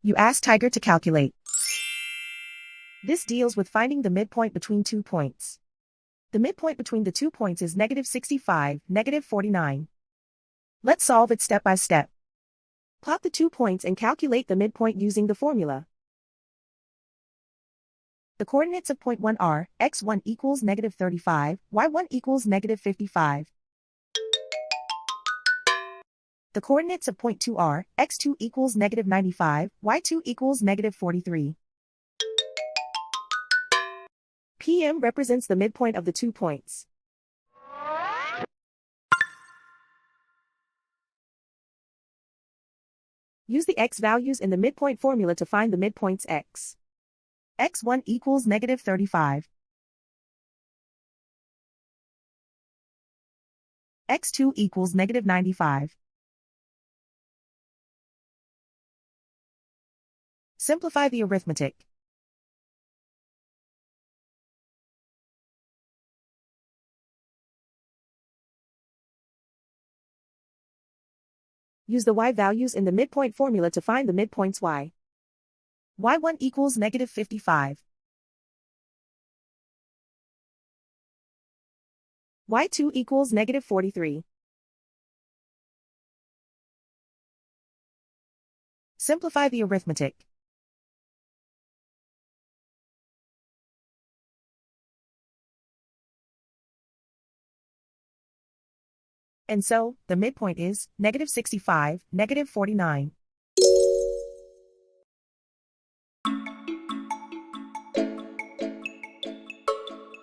You ask Tiger to calculate. This deals with finding the midpoint between 2 points. The midpoint between the 2 points is -65, -49. Let's solve it step by step. Plot the 2 points and calculate the midpoint using the formula. The coordinates of point 1 are, x1 equals -35, y1 equals -55. The coordinates of point 2 are, x2 equals -95, y2 equals -43. PM represents the midpoint of the 2 points. Use the x values in the midpoint formula to find the midpoints x. x1 equals -35. x2 equals -95. Simplify the arithmetic. Use the y values in the midpoint formula to find the midpoints y. y1 equals -55. y2 equals -43. Simplify the arithmetic. And so, the midpoint is -65, -49.